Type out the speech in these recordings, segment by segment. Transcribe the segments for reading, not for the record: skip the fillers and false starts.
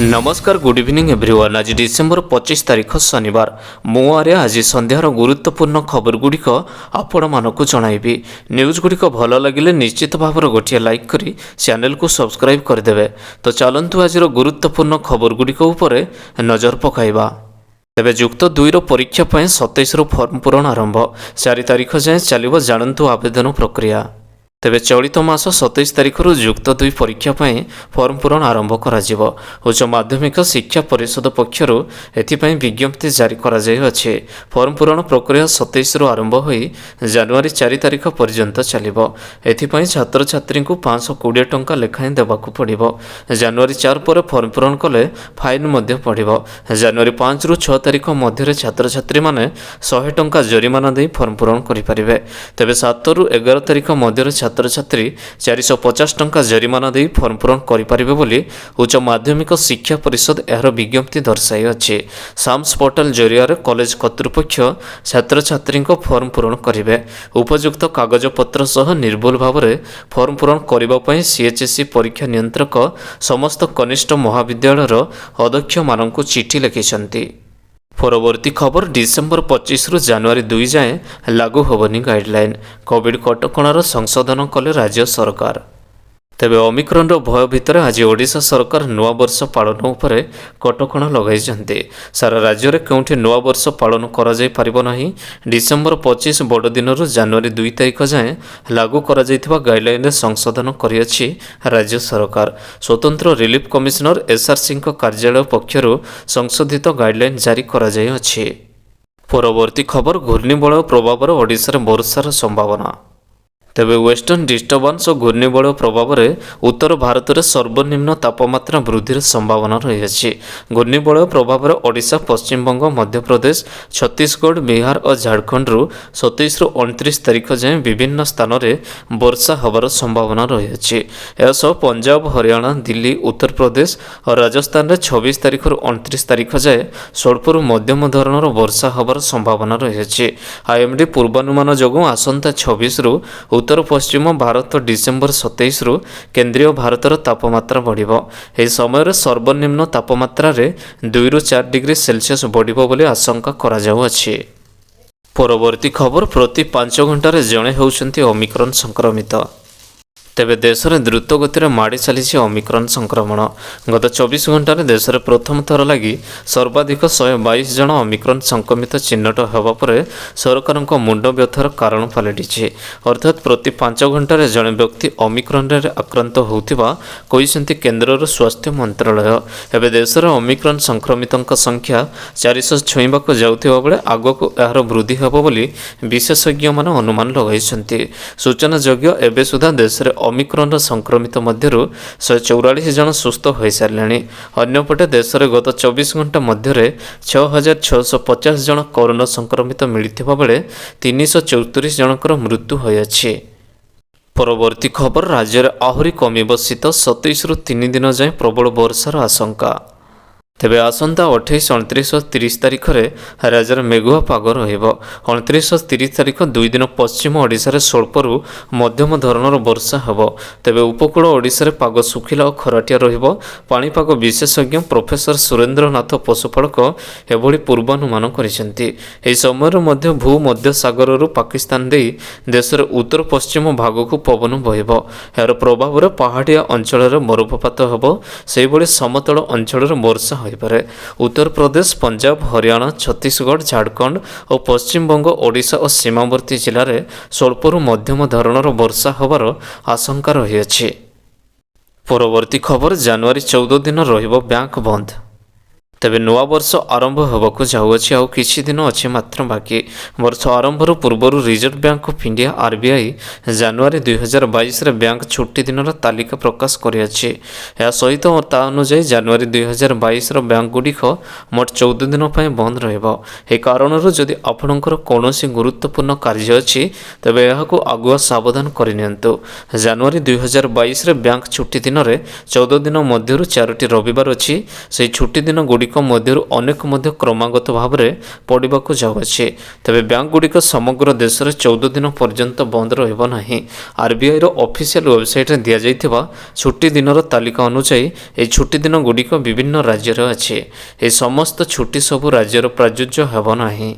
नमस्कार good evening everyone. आज December 25 तारिख शनिवार मुआरे आज संध्यार गुरुत्वपूर्ण खबर गुड़िक आपण मानक जनइबी। न्यूज गुड़िक भल लगे निश्चित भाव गोटे लाइक करी चैनल को सब्सक्राइब करदे। तो चलतु आज गुरुत्वपूर्ण खबर गुड़िक उपरे नजर पकाइबा। तेबे युक्त 2 परीक्षा 27 फॉर्म पूरण आरंभ 4 तारिख जाए चलिबो जानतु आवेदन प्रक्रिया। तेबे चलित मास 27 तारिख युक्त 2 परीक्षा फॉर्म पूरण आरंभ करा। उच्च माध्यमिक शिक्षा परिषद पक्षर एथिपाई विज्ञप्ति जारी करा जायछि। फॉर्म पूरण प्रक्रिया 27 आरंभ होई जनवरी 4 तारिख पर्यंत चलिबो। एथिपाई छात्र छात्री को 520 टंका लेखाएं देबाकू पड़िबो। जनवरी 4 पर फॉर्म पूरण कले फाइन मध्य पड़िबो। जनवरी 5 रु 6 तारिख मध्य छात्र छात्री माने 100 टंका जरिमाना दे फॉर्म पूरण करि परिबे। तेबे 7 रु 11 तारिख मध्य छात्र छात्री 450 टंका जरिमाना दे फॉर्म पूरण करिपारिबे बोली उच्च माध्यमिक शिक्षा परिषद एहर विज्ञप्ति दर्शाई अछि। साम्स पोर्टल जरिया कॉलेज कर्तृपक्ष छात्र छात्री फॉर्म पूरण करिवे। उपयुक्त कागज पत्र सह निर्भुल भाव फॉर्म पूरण करबा पई सीएचएससी परीक्षा नियंत्रक समस्त कनिष्ठ महाविद्यालयर अध्यक्ष मानकु चिठी लिखिसंती। परवर्ती खबर डिसेम्बर 25 रु जनवरी 2 जाए लागू होबनी गाइडलाइन। कोविड कटकणार संशोधन कले राज्य सरकार। तेबे ओमिक्रॉन भय भितर आज ओडिशा सरकार नवा वर्ष पालन उपरे कटकणा लगाइछन्ते। सारा राज्य में केउठी नवा वर्ष पालन करा जाय परिबो नाही। डिसेम्बर 25 बड़ दिन जनवरी 2 तारिख जाए लागू करा जायथिबा गाइडलाइन संशोधन करियछि राज्य सरकार। स्वतंत्र रिलीफ कमिशनर एसआरसी कार्यालय पक्षरु संशोधित गाइडलाइन जारी करा जाय अछि। परवर्ती खबर घूर्णिबलय प्रभाव ओडिशा रे वर्षार संभावना। तेबे वेस्टर्न डिस्टर्बांस और घूर्णिबलय प्रभाव में उत्तर भारत में सर्वनिम्न तापमात्रा वृद्धि संभावना रही। घूर्णिबलय प्रभाव में ओडिशा पश्चिमबंग मध्य प्रदेश छत्तीसगढ़ बिहार और झारखंड 27 रु 29 तारिख जाए विभिन्न स्थान में वर्षा होबार संभावना रही। यह पंजाब हरियाणा दिल्ली उत्तर प्रदेश और राजस्थान में 26 तारिख रु 29 तारिख जाए स्वल्परू मध्यम धरणर वर्षा होबार संभावना रही। आईएमडी पूर्वानुमान जोगुं आसंता 26 रु उत्तर पश्चिम भारत डिसेम्बर 27 रु केंद्रीय भारतर तापमात्रा बढ़िबो। एही समय सर्वनिम्न तापमात्रा रे 2 रु 4 डिग्री सेल्सियस बढ़िबो बोली आशंका करा जाउछि। परवर्ती खबर प्रति 5 घंटे जणे होउछन्ति ओमिक्रॉन संक्रमित। तेबे देश में द्रुत गति माड़ी चली ओमिक्रॉन संक्रमण। गत 24 घंटे देश में प्रथम थर लगी सर्वाधिक 122 जन ओमिक्रॉन संक्रमित चिन्हट होगा पर सरकार मुंड व्यथार कारण पलटि। अर्थात प्रति 5 घंटे जड़े व्यक्ति ओमिक्रॉन रे आक्रांत होउथिबा कहिसेंति केंद्रर स्वास्थ्य मंत्रालय। एबे देश में ओमिक्रॉन संक्रमित संख्या 400 छुईबाक जाउथिबा बेले आगको यार वृद्धि हेबो बोली विशेषज्ञ माने अनुमान लगाइछन्ति। सूचनायोग्य एबे सुधा देश में ओमिक्रॉन संक्रमित मध्यरु 144 जन सुस्थ हो सारे। अन्यपटे देश में गत 24 घंटा मध्य 6650 जन कोरोना संक्रमित मिलता बेले 334 जनकर मृत्यु होइछि। परवर्ती खबर राज्य में आहरी कमिब शीत 27 रु 3 दिन जाए प्रबल वर्षार आशंका। तेबे आसंता 28 29 और 30 तारिख में राज्य में मेघुआ पाग रहिबो। 29 और 30 तारिख 2 दिन पश्चिम ओडिशा रे स्वल्परू मध्यम धरणर वर्षा हेबो। तेबे उपकूल ओडिशा रे पाग सुखिला और खराटिया रहिबो। पाणीपाग विशेषज्ञ प्रोफेसर सुरेंद्रनाथ पशुपालक एभली पूर्वानुमान करिसेंति। एही समय मध्य भू मध्य सागर पाकिस्तान दे देशर उत्तर पश्चिम भाग को पवन बहिबो। यार प्रभाव रे पहाड़िया अंचल रे बरफपात हेबो। सेही भली समतल अंचल रे वर्षा होइपारे। उत्तर प्रदेश पंजाब हरियाणा छत्तीसगढ़ झारखंड और पश्चिम बंग ओडिशा और सीमावर्ती जिले में स्वल्परू मध्यम धरणर वर्षा होबार आशंका रही। परवर्ती खबर जनवरी 14 दिन रहिबो बैंक बंद। तेबे नवा वर्ष आरंभ होबाकू जाउछि आउ किछि दिन अछि मात्र बाकी। वर्ष आरंभर पूर्व Reserve Bank of India RBI जनवरी 2022 रे बैंक छुट्टी दिन तालिका प्रकाश करियछि। या सहित ता अनुसार जनवरी 2022 रो बैंक गुडिक मोट 14 दिन पय बंद रहइबो। ए कारणरो जदि आपणकर कोनोसी गुरुत्वपूर्ण कार्य अछि तबे याको आगुआ सावधान करिनियंतु। जनवरी 2022 रे बैंक छुट्टी दिन रे 14 दिन मध्यरु 4टी रविवार अछि। से छुट्टी दिन गुडिक ଗୁଡ଼ିକ ମଧ୍ୟରୁ ଅନେକ ମଧ୍ୟ କ୍ରମାଗତ ଭାବରେ ପଡ଼ିବାକୁ ଯାଉଅଛି। ତେବେ ବ୍ୟାଙ୍କଗୁଡ଼ିକ ସମଗ୍ର ଦେଶରେ 14 ଦିନ ପର୍ଯ୍ୟନ୍ତ ବନ୍ଦ ରହିବ ନାହିଁ। ଆର୍ବିଆଇର ଅଫିସିଆଲ ୱେବସାଇଟ୍ରେ ଦିଆଯାଇଥିବା ଛୁଟି ଦିନର ତାଲିକା ଅନୁଯାୟୀ ଏହି ଛୁଟି ଦିନ ଗୁଡ଼ିକ ବିଭିନ୍ନ ରାଜ୍ୟରେ ଅଛି। ଏହି ସମସ୍ତ ଛୁଟି ସବୁ ରାଜ୍ୟର ପ୍ରଯୁଜ୍ୟ ହେବ ନାହିଁ।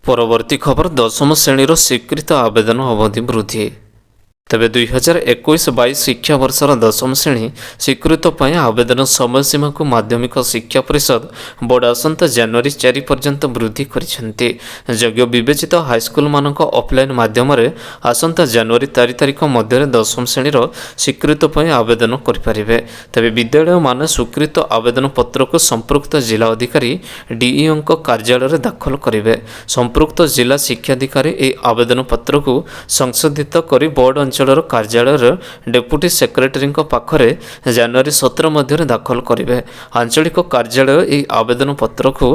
ପରବର୍ତ୍ତୀ ଖବର, ଦଶମ ଶ୍ରେଣୀର ସ୍ୱୀକୃତ ଆବେଦନ ଅବଧି ବୃଦ୍ଧି। ତେବେ 2021-22 ଶିକ୍ଷାବର୍ଷର ଦଶମ ଶ୍ରେଣୀ ସ୍ୱୀକୃତ ପାଇଁ ଆବେଦନ ସମୟସୀମାକୁ ମାଧ୍ୟମିକ ଶିକ୍ଷା ପରିଷଦ ବୋର୍ଡ ଆସନ୍ତା ଜାନୁଆରୀ 4 ପର୍ଯ୍ୟନ୍ତ ବୃଦ୍ଧି କରିଛନ୍ତି। ଯୋଗ୍ୟ ବିବେଚିତ ହାଇସ୍କୁଲମାନଙ୍କ ଅଫଲାଇନ୍ ମାଧ୍ୟମରେ ଆସନ୍ତା ଜାନୁଆରୀ 4 ତାରିଖ ମଧ୍ୟରେ ଦଶମ ଶ୍ରେଣୀର ସ୍ୱୀକୃତ ପାଇଁ ଆବେଦନ କରିପାରିବେ। ତେବେ ବିଦ୍ୟାଳୟମାନେ ସ୍ୱୀକୃତ ଆବେଦନ ପତ୍ରକୁ ସମ୍ପୃକ୍ତ ଜିଲ୍ଲା ଅଧିକାରୀ ଡିଇଓଙ୍କ କାର୍ଯ୍ୟାଳୟରେ ଦାଖଲ କରିବେ। ସମ୍ପୃକ୍ତ ଜିଲ୍ଲା ଶିକ୍ଷାଧିକାରୀ ଏହି ଆବେଦନ ପତ୍ରକୁ ସଂଶୋଧିତ କରି ବୋର୍ଡ ଅଞ୍ଚଳର କାର୍ଯ୍ୟାଳୟର ଡେପୁଟି ସେକ୍ରେଟାରୀଙ୍କ ପାଖରେ ଜାନୁଆରୀ 17 ମଧ୍ୟରେ ଦାଖଲ କରିବେ। ଆଞ୍ଚଳିକ କାର୍ଯ୍ୟାଳୟ ଏହି ଆବେଦନ ପତ୍ରକୁ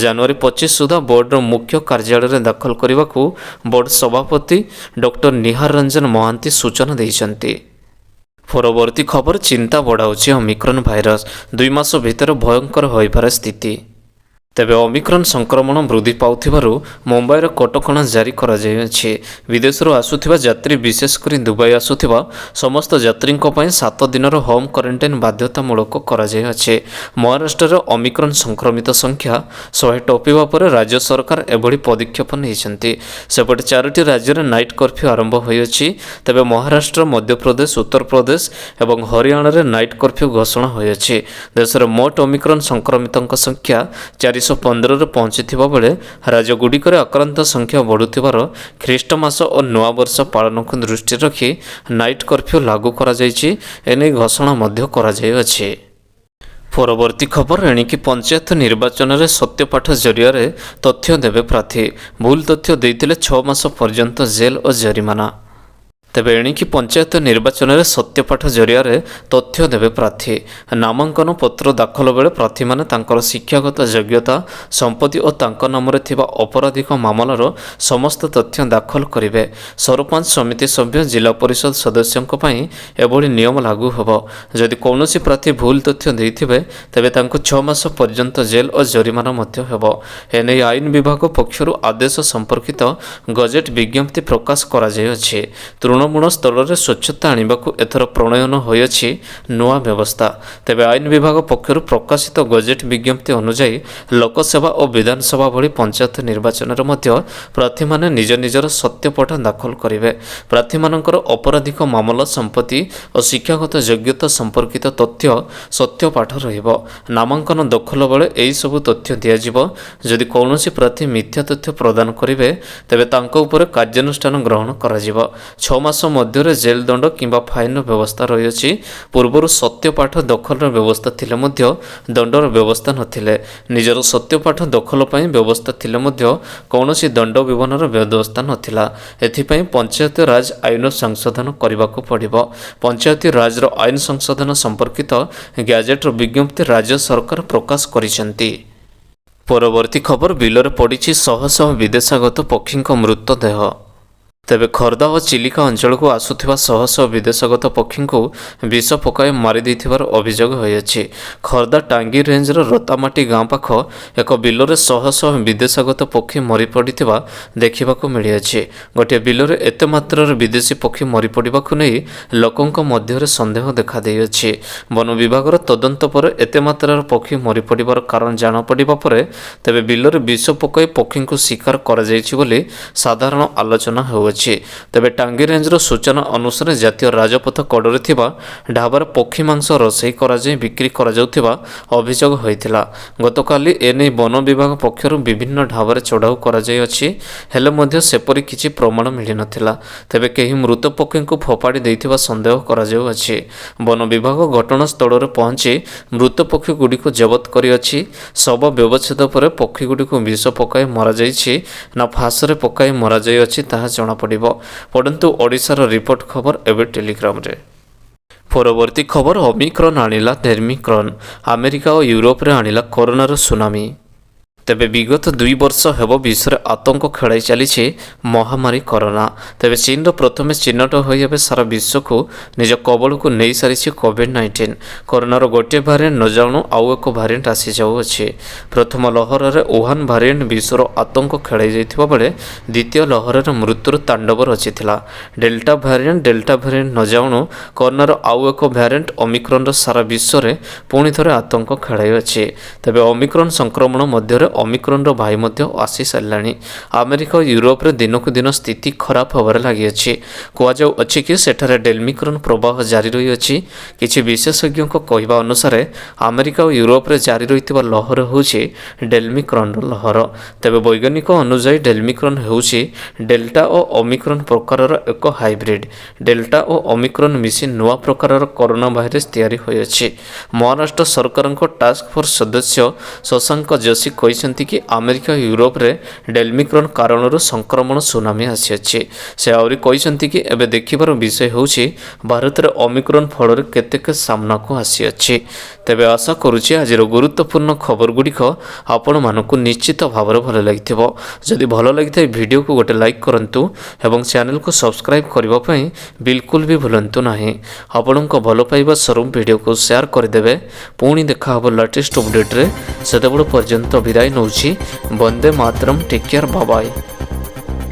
ଜାନୁଆରୀ 25 ସୁଦ୍ଧା ବୋର୍ଡର ମୁଖ୍ୟ କାର୍ଯ୍ୟାଳୟରେ ଦାଖଲ କରିବାକୁ ବୋର୍ଡ ସଭାପତି ଡକ୍ଟର ନିହାର ରଞ୍ଜନ ମହାନ୍ତି ସୂଚନା ଦେଇଛନ୍ତି। ପରବର୍ତ୍ତୀ ଖବର, ଚିନ୍ତା ବଢ଼ାଉଛି ଓମିକ୍ରନ୍ ଭାଇରସ୍, 2 ମାସ ଭିତରେ ଭୟଙ୍କର ହୋଇପାରେ ସ୍ଥିତି। ତେବେ ଓମିକ୍ରନ୍ ସଂକ୍ରମଣ ବୃଦ୍ଧି ପାଉଥିବାରୁ ମୁମ୍ବାଇର କଟକଣା ଜାରି କରାଯାଇଅଛି। ବିଦେଶରୁ ଆସୁଥିବା ଯାତ୍ରୀ, ବିଶେଷ କରି ଦୁବାଇ ଆସୁଥିବା ସମସ୍ତ ଯାତ୍ରୀଙ୍କ ପାଇଁ 7 ଦିନର ହୋମ୍ କ୍ୱାରେଣ୍ଟାଇନ୍ ବାଧ୍ୟତାମୂଳକ କରାଯାଇଅଛି। ମହାରାଷ୍ଟ୍ରରେ ଓମିକ୍ରନ୍ ସଂକ୍ରମିତ ସଂଖ୍ୟା 100 ଟପିବା ପରେ ରାଜ୍ୟ ସରକାର ଏଭଳି ପଦକ୍ଷେପ ନେଇଛନ୍ତି। ସେପଟେ 4ଟି ରାଜ୍ୟରେ ନାଇଟ୍ କର୍ଫ୍ୟୁ ଆରମ୍ଭ ହୋଇଅଛି। ତେବେ ମହାରାଷ୍ଟ୍ର, ମଧ୍ୟପ୍ରଦେଶ, ଉତ୍ତରପ୍ରଦେଶ ଏବଂ ହରିୟାଣାରେ ନାଇଟ୍ କର୍ଫ୍ୟୁ ଘୋଷଣା ହୋଇଅଛି। ଦେଶରେ ମୋଟ ଓମିକ୍ରନ୍ ସଂକ୍ରମିତଙ୍କ ସଂଖ୍ୟା 415ରେ ପହଞ୍ଚିଥିବା ବେଳେ ରାଜ୍ୟଗୁଡ଼ିକରେ ଆକ୍ରାନ୍ତ ସଂଖ୍ୟା ବଢ଼ୁଥିବାର ଖ୍ରୀଷ୍ଟମାସ ଓ ନୂଆବର୍ଷ ପାଳନକୁ ଦୃଷ୍ଟିରେ ରଖି ନାଇଟ୍ କର୍ଫ୍ୟୁ ଲାଗୁ କରାଯାଇଛି। ଏନେଇ ଘୋଷଣା ମଧ୍ୟ କରାଯାଇଅଛି। ପରବର୍ତ୍ତୀ ଖବର, ଏଣିକି ପଞ୍ଚାୟତ ନିର୍ବାଚନରେ ସତ୍ୟପାଠ ଜରିଆରେ ତଥ୍ୟ ଦେବେ ପ୍ରାର୍ଥୀ। ଭୁଲ ତଥ୍ୟ ଦେଇଥିଲେ 6 ମାସ ପର୍ଯ୍ୟନ୍ତ ଜେଲ୍ ଓ ଜରିମାନା। ତେବେ ଏଣିକି ପଞ୍ଚାୟତ ନିର୍ବାଚନରେ ସତ୍ୟପାଠ ଜରିଆରେ ତଥ୍ୟ ଦେବେ ପ୍ରାର୍ଥୀ। ନାମାଙ୍କନ ପତ୍ର ଦାଖଲ ବେଳେ ପ୍ରାର୍ଥୀମାନେ ତାଙ୍କର ଶିକ୍ଷାଗତ ଯୋଗ୍ୟତା, ସମ୍ପତ୍ତି ଓ ତାଙ୍କ ନାମରେ ଥିବା ଅପରାଧିକ ମାମଲାର ସମସ୍ତ ତଥ୍ୟ ଦାଖଲ କରିବେ। ସରପଞ୍ଚ ସମିତି ସଭ୍ୟ, ଜିଲ୍ଲା ପରିଷଦ ସଦସ୍ୟଙ୍କ ପାଇଁ ଏଭଳି ନିୟମ ଲାଗୁ ହେବ। ଯଦି କୌଣସି ପ୍ରାର୍ଥୀ ଭୁଲ ତଥ୍ୟ ଦେଇଥିବେ ତେବେ ତାଙ୍କୁ 6 ମାସ ପର୍ଯ୍ୟନ୍ତ ଜେଲ୍ ଓ ଜରିମାନା ମଧ୍ୟ ହେବ। ଏନେଇ ଆଇନ ବିଭାଗ ପକ୍ଷରୁ ଆଦେଶ ସମ୍ପର୍କିତ ଗଜେଟ୍ ବିଜ୍ଞପ୍ତି ପ୍ରକାଶ କରାଯାଇଅଛି। ତୃଣମୂଳ ସ୍ତରରେ ସ୍ୱଚ୍ଛତା ଆଣିବାକୁ ଏଥର ପ୍ରଣୟନ ହୋଇଅଛି ନୂଆ ବ୍ୟବସ୍ଥା। ତେବେ ଆଇନ ବିଭାଗ ପକ୍ଷରୁ ପ୍ରକାଶିତ ଗଜେଟ୍ ବିଜ୍ଞପ୍ତି ଅନୁଯାୟୀ ଲୋକସଭା ଓ ବିଧାନସଭା ଭଳି ପଞ୍ଚାୟତ ନିର୍ବାଚନରେ ମଧ୍ୟ ପ୍ରାର୍ଥୀମାନେ ନିଜ ନିଜର ସତ୍ୟପାଠ ଦାଖଲ କରିବେ। ପ୍ରାର୍ଥୀମାନଙ୍କର ଅପରାଧିକ ମାମଲା, ସମ୍ପତ୍ତି ଓ ଶିକ୍ଷାଗତ ଯୋଗ୍ୟତା ସମ୍ପର୍କିତ ତଥ୍ୟ ସତ୍ୟପାଠ ରହିବ। ନାମାଙ୍କନ ଦାଖଲ ବେଳେ ଏହିସବୁ ତଥ୍ୟ ଦିଆଯିବ। ଯଦି କୌଣସି ପ୍ରାର୍ଥୀ ମିଥ୍ୟା ତଥ୍ୟ ପ୍ରଦାନ କରିବେ ତେବେ ତାଙ୍କ ଉପରେ କାର୍ଯ୍ୟାନୁଷ୍ଠାନ ଗ୍ରହଣ କରାଯିବ। 6 ମାସ ମଧ୍ୟରେ ଜେଲ୍ ଦଣ୍ଡ କିମ୍ବା ଫାଇନ୍ର ବ୍ୟବସ୍ଥା ରହିଅଛି। ପୂର୍ବରୁ ସତ୍ୟପାଠ ଦଖଲର ବ୍ୟବସ୍ଥା ଥିଲେ ମଧ୍ୟ ଦଣ୍ଡର ବ୍ୟବସ୍ଥା ନଥିଲେ। ନିଜର ସତ୍ୟପାଠ ଦଖଲ ପାଇଁ ବ୍ୟବସ୍ଥା ଥିଲେ ମଧ୍ୟ କୌଣସି ଦଣ୍ଡ ବିଧାନର ବ୍ୟବସ୍ଥା ନଥିଲା। ଏଥିପାଇଁ ପଞ୍ଚାୟତ ରାଜ ଆଇନ ସଂଶୋଧନ କରିବାକୁ ପଡ଼ିବ। ପଞ୍ଚାୟତ ରାଜର ଆଇନ ସଂଶୋଧନ ସମ୍ପର୍କିତ ଗ୍ୟାଜେଟ୍ର ବିଜ୍ଞପ୍ତି ରାଜ୍ୟ ସରକାର ପ୍ରକାଶ କରିଛନ୍ତି। ପରବର୍ତ୍ତୀ ଖବର, ବିଲରେ ପଡ଼ିଛି ଶହ ଶହ ବିଦେଶାଗତ ପକ୍ଷୀଙ୍କ ମୃତଦେହ। ତେବେ ଖୋର୍ଦ୍ଧା ଓ ଚିଲିକା ଅଞ୍ଚଳକୁ ଆସୁଥିବା ଶହ ଶହ ବିଦେଶାଗତ ପକ୍ଷୀଙ୍କୁ ବିଷ ପକାଇ ମାରିଦେଇଥିବାର ଅଭିଯୋଗ ହୋଇଅଛି। ଖୋର୍ଦ୍ଧା ଟାଙ୍ଗୀ ରେଞ୍ଜର ରୋତାମାଟି ଗାଁ ପାଖ ଏକ ବିଲରେ ଶହ ଶହ ବିଦେଶାଗତ ପକ୍ଷୀ ମରିପଡ଼ିଥିବା ଦେଖିବାକୁ ମିଳିଅଛି। ଗୋଟିଏ ବିଲରେ ଏତେ ମାତ୍ରାରେ ବିଦେଶୀ ପକ୍ଷୀ ମରିପଡ଼ିବାକୁ ନେଇ ଲୋକଙ୍କ ମଧ୍ୟରେ ସନ୍ଦେହ ଦେଖାଦେଇଅଛି। ବନ ବିଭାଗର ତଦନ୍ତ ପରେ ଏତେ ମାତ୍ରାରେ ପକ୍ଷୀ ମରିପଡ଼ିବାର କାରଣ ଜଣାପଡ଼ିବା ପରେ ତେବେ ବିଲରେ ବିଷ ପକାଇ ପକ୍ଷୀଙ୍କୁ ଶିକାର କରାଯାଇଛି ବୋଲି ସାଧାରଣ ଆଲୋଚନା ହେଉଅଛି। ତେବେ ଟାଙ୍ଗୀ ରେଞ୍ଜର ସୂଚନା ଅନୁସାରେ ଜାତୀୟ ରାଜପଥ କଡ଼ରେ ଥିବା ଢାବାରେ ପକ୍ଷୀ ମାଂସ ରୋଷେଇ କରାଯାଇ ବିକ୍ରି କରାଯାଉଥିବା ଅଭିଯୋଗ ହୋଇଥିଲା। ଗତକାଲି ଏନେଇ ବନ ବିଭାଗ ପକ୍ଷରୁ ବିଭିନ୍ନ ଢାବାରେ ଚଢ଼ାଉ କରାଯାଇଅଛି। ହେଲେ ମଧ୍ୟ ସେପରି କିଛି ପ୍ରମାଣ ମିଳିନଥିଲା। ତେବେ କେହି ମୃତ ପକ୍ଷୀଙ୍କୁ ଫୋପାଡ଼ି ଦେଇଥିବା ସନ୍ଦେହ କରାଯାଉଅଛି। ବନ ବିଭାଗ ଘଟଣାସ୍ଥଳରେ ପହଞ୍ଚି ମୃତ ପକ୍ଷୀଗୁଡ଼ିକୁ ଜବତ କରିଅଛି। ଶବ ବ୍ୟବଚ୍ଛେଦ ପରେ ପକ୍ଷୀଗୁଡ଼ିକୁ ବିଷ ପକାଇ ମରାଯାଇଛି ନା ଫାଶରେ ପକାଇ ମରାଯାଇଅଛି ତାହା ଜଣାପଡ଼ିବ। ପଢ଼ନ୍ତୁ ଓଡ଼ିଶାର ରିପୋର୍ଟ ଖବର ଏବେ ଟେଲିଗ୍ରାମରେ। ପରବର୍ତ୍ତୀ ଖବର, ଓମିକ୍ରନ୍ ଆଣିଲା ଡେର୍ମିକ୍ରନ୍। ଆମେରିକା ଓ ୟୁରୋପରେ ଆଣିଲା କରୋନାର ସୁନାମି। ତେବେ ବିଗତ 2 ବର୍ଷ ହେବ ବିଶ୍ୱରେ ଆତଙ୍କ ଖେଳାଇ ଚାଲିଛି ମହାମାରୀ କରୋନା। ତେବେ ଚୀନର ପ୍ରଥମେ ଚିହ୍ନଟ ହୋଇ ଏବେ ସାରା ବିଶ୍ୱକୁ ନିଜ କବଳକୁ ନେଇସାରିଛି କୋଭିଡ୍-19। କରୋନାର ଗୋଟିଏ ଭାରିଏଣ୍ଟ ନ ଜାଣୁ ଆଉ ଏକ ଭାରିଏଣ୍ଟ ଆସିଯାଉଅଛି। ପ୍ରଥମ ଲହରରେ ଉହାନ ଭାରିଏଣ୍ଟ ବିଶ୍ୱର ଆତଙ୍କ ଖେଳାଇ ଯାଇଥିବା ବେଳେ ଦ୍ୱିତୀୟ ଲହରରେ ମୃତ୍ୟୁର ତାଣ୍ଡବ ରଚିଥିଲା। ଡେଲ୍ଟା ଭାରିଏଣ୍ଟ ନ ଜାଣୁ କରୋନାର ଆଉ ଏକ ଭାରିଏଣ୍ଟ ଓମିକ୍ରନର ସାରା ବିଶ୍ୱରେ ପୁଣି ଥରେ ଆତଙ୍କ ଖେଳାଇଅଛି। ତେବେ ଓମିକ୍ରନ ସଂକ୍ରମଣ ମଧ୍ୟରେ ଓମିକ୍ରନର ଭାଇ ମଧ୍ୟ ଆସିସାରିଲାଣି। ଆମେରିକା ଓ ୟୁରୋପରେ ଦିନକୁ ଦିନ ସ୍ଥିତି ଖରାପ ହେବାରେ ଲାଗିଅଛି। କୁହାଯାଉଅଛି କି ସେଠାରେ ଡେଲ୍ମିକ୍ରନ ପ୍ରବାହ ଜାରି ରହିଅଛି। କିଛି ବିଶେଷଜ୍ଞଙ୍କ କହିବା ଅନୁସାରେ ଆମେରିକା ଓ ୟୁରୋପରେ ଜାରି ରହିଥିବା ଲହର ହେଉଛି ଡେଲ୍ମିକ୍ରନର ଲହର। ତେବେ ବୈଜ୍ଞାନିକ ଅନୁଯାୟୀ ଡେଲ୍ମିକ୍ରନ ହେଉଛି ଡେଲ୍ଟା ଓ ଓମିକ୍ରନ ପ୍ରକାରର ଏକ ହାଇବ୍ରିଡ୍। ଡେଲ୍ଟା ଓ ଓମିକ୍ରନ ମିଶି ନୂଆ ପ୍ରକାରର କରୋନା ଭାଇରସ୍ ତିଆରି ହୋଇଅଛି। ମହାରାଷ୍ଟ୍ର ସରକାରଙ୍କ ଟାସ୍କ ଫୋର୍ସ ସଦସ୍ୟ ଶଶାଙ୍କ ଯୋଶୀ କହିଛନ୍ତି କି ଆମେରିକା ଓ ୟୁରୋପରେ ଡେଲ୍ମିକ୍ରନ କାରଣରୁ ସଂକ୍ରମଣ ସୁନାମି ଆସିଅଛି। ସେ ଆହୁରି କହିଛନ୍ତି କି ଏବେ ଦେଖିବାର ବିଷୟ ହେଉଛି ଭାରତରେ ଓମିକ୍ରନ ଫଳରେ କେତେ ସାମ୍ନାକୁ ଆସିଅଛି। ତେବେ ଆଶା କରୁଛି ଆଜିର ଗୁରୁତ୍ୱପୂର୍ଣ୍ଣ ଖବରଗୁଡ଼ିକ ଆପଣମାନଙ୍କୁ ନିଶ୍ଚିତ ଭାବରେ ଭଲ ଲାଗିଥିବ। ଯଦି ଭଲ ଲାଗିଥାଏ ଭିଡ଼ିଓକୁ ଗୋଟେ ଲାଇକ୍ କରନ୍ତୁ ଏବଂ ଚ୍ୟାନେଲକୁ ସବସ୍କ୍ରାଇବ୍ କରିବା ପାଇଁ ବିଲକୁଲ ବି ଭୁଲନ୍ତୁ ନାହିଁ। ଆପଣଙ୍କ ଭଲ ପାଇବା ସ୍ୱରୂପ ଭିଡ଼ିଓକୁ ସେୟାର କରିଦେବେ। ପୁଣି ଦେଖା ହେବ ଲାଟେଷ୍ଟ ଅପଡେଟ୍ରେ। ସେତେବେଳେ ପର୍ଯ୍ୟନ୍ତ ବିଦାୟ ନେଉଛି। Vande Mataram. Take care. Bye bye.